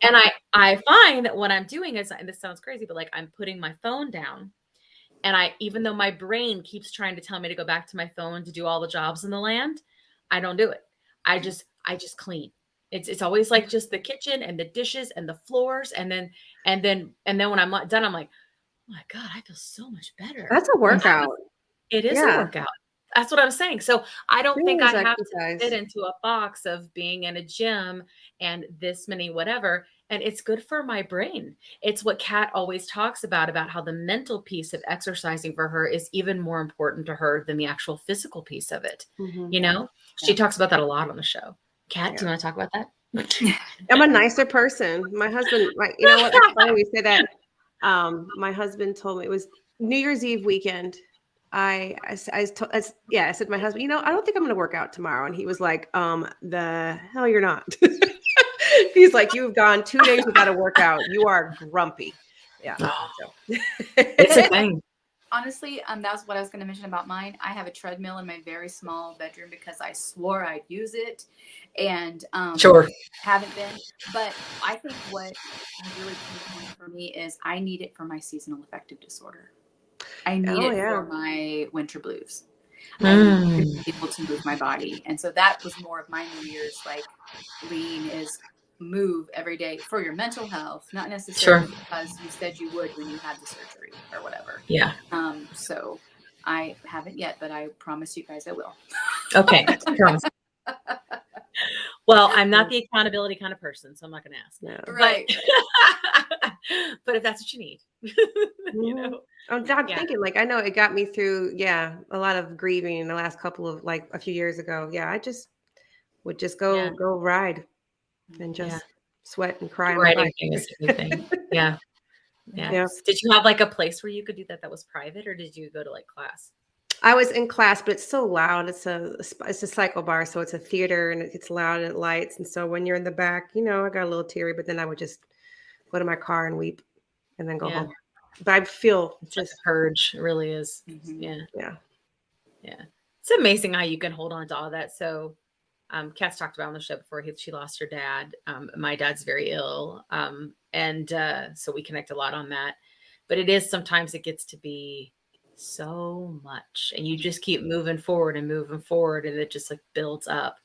And I find that what I'm doing is, and this sounds crazy, but like I'm putting my phone down, and even though my brain keeps trying to tell me to go back to my phone to do all the jobs in the land, I don't do it. I just clean. It's always like just the kitchen and the dishes and the floors. And then when I'm done, I'm like, oh my God, I feel so much better. That's a workout. It is a workout. That's what I'm saying. So I don't think I have to fit into a box of being in a gym and this many whatever. And it's good for my brain. It's what Kat always talks about how the mental piece of exercising for her is even more important to her than the actual physical piece of it. You know, she talks about that a lot on the show. Kat, do you want to talk about that? I'm a nicer person. My husband, you know what? It's funny we say that. My husband told me it was New Year's Eve weekend. I said to my husband, you know, I don't think I'm going to work out tomorrow. And he was like, the hell you're not. He's like, you've gone 2 days without a workout. You are grumpy. Yeah. So. It's a thing. Honestly, that's what I was going to mention about mine. I have a treadmill in my very small bedroom because I swore I'd use it, and haven't been. But I think what really key point for me is I need it for my seasonal affective disorder. I need it for my winter blues. I need to be able to move my body, and so that was more of my New Year's lean is move every day for your mental health, not necessarily because you said you would when you had the surgery or whatever. So I haven't yet, but I promise you guys I will. Okay. Promise. Well, I'm not the accountability kind of person, so I'm not going to ask. No. Right. But if that's what you need, you know. I'm thinking, I know it got me through, a lot of grieving in the last couple of, a few years ago. Yeah, I just would just go ride and just sweat and cry. Riding is everything. Yeah. Did you have a place where you could do that was private, or did you go to class? I was in class, but it's so loud. It's a cycle bar, so it's a theater, and it's loud and it lights. And so when you're in the back, I got a little teary, but then I would just go to my car and weep, and then go home. But I feel just purge. It really is. Yeah. It's amazing how you can hold on to all that. So, Kat's talked about on the show before. She lost her dad. My dad's very ill, and so we connect a lot on that. But it is sometimes it gets to be so much, and you just keep moving forward, and it just builds up.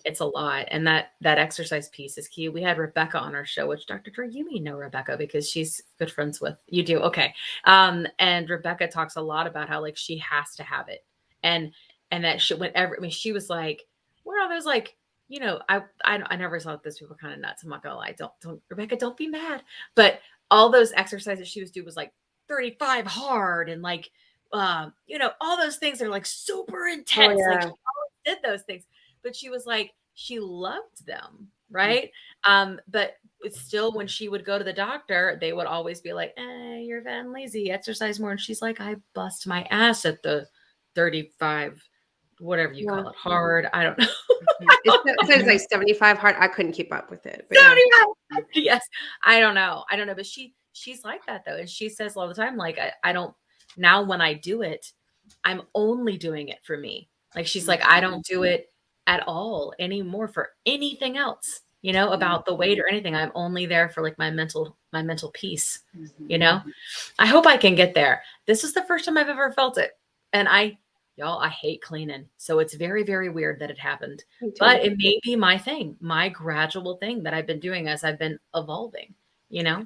It's a lot, and that exercise piece is key. We had Rebecca on our show, which Dr. Dre, you may know Rebecca because she's good friends with you. Do okay, and Rebecca talks a lot about how she has to have it, and that she was like, where are those I never thought those people kind of nuts. I'm not gonna lie. Don't Rebecca, don't be mad. But all those exercises she was doing was 35 hard and all those things are super intense. She always did those things, but she was she loved them, right? But it's still, when she would go to the doctor, they would always be like, you're fat and lazy, exercise more. And she's like, I bust my ass at the 35, whatever you call it, hard. I don't know. It says 75 hard. I couldn't keep up with it. But yes. I don't know. But she's like that though. And she says all the time, I don't, now when I do it, I'm only doing it for me. She's like, I don't do it at all anymore for anything else, about the weight or anything. I'm only there for my mental peace, I hope I can get there. This is the first time I've ever felt it. And I hate cleaning. So it's very, very weird that it happened, but it may be my thing, my gradual thing that I've been doing as I've been evolving, Yeah.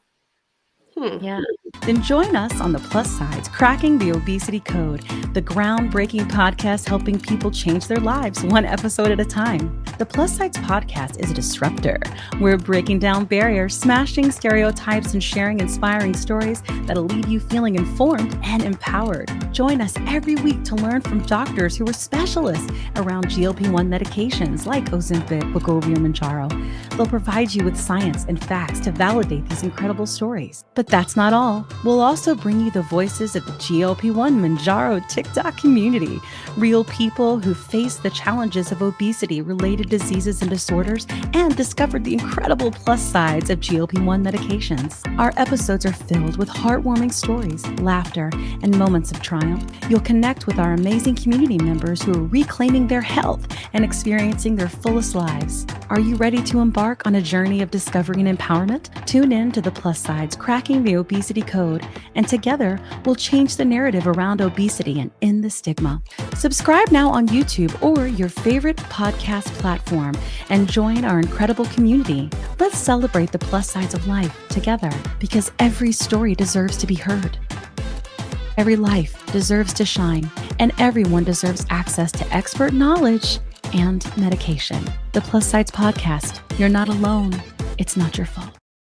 Then join us on the Plus Sides, Cracking the Obesity Code, the groundbreaking podcast helping people change their lives one episode at a time. The Plus Sides Podcast is a disruptor. We're breaking down barriers, smashing stereotypes, and sharing inspiring stories that'll leave you feeling informed and empowered. Join us every week to learn from doctors who are specialists around GLP-1 medications like Ozempic, Wegovy, or Mounjaro. They'll provide you with science and facts to validate these incredible stories. But that's not all. We'll also bring you the voices of the GLP-1 Mounjaro TikTok community, real people who face the challenges of obesity, related diseases and disorders, and discovered the incredible plus sides of GLP-1 medications. Our episodes are filled with heartwarming stories, laughter, and moments of triumph. You'll connect with our amazing community members who are reclaiming their health and experiencing their fullest lives. Are you ready to embark on a journey of discovery and empowerment? Tune in to The Plus Sides, Cracking the Obesity Code, and together we'll change the narrative around obesity and end the stigma. Subscribe now on YouTube or your favorite podcast platform and join our incredible community. Let's celebrate the plus sides of life together, because every story deserves to be heard. Every life deserves to shine, and everyone deserves access to expert knowledge and medication. The Plus Sides Podcast. You're not alone. It's not your fault.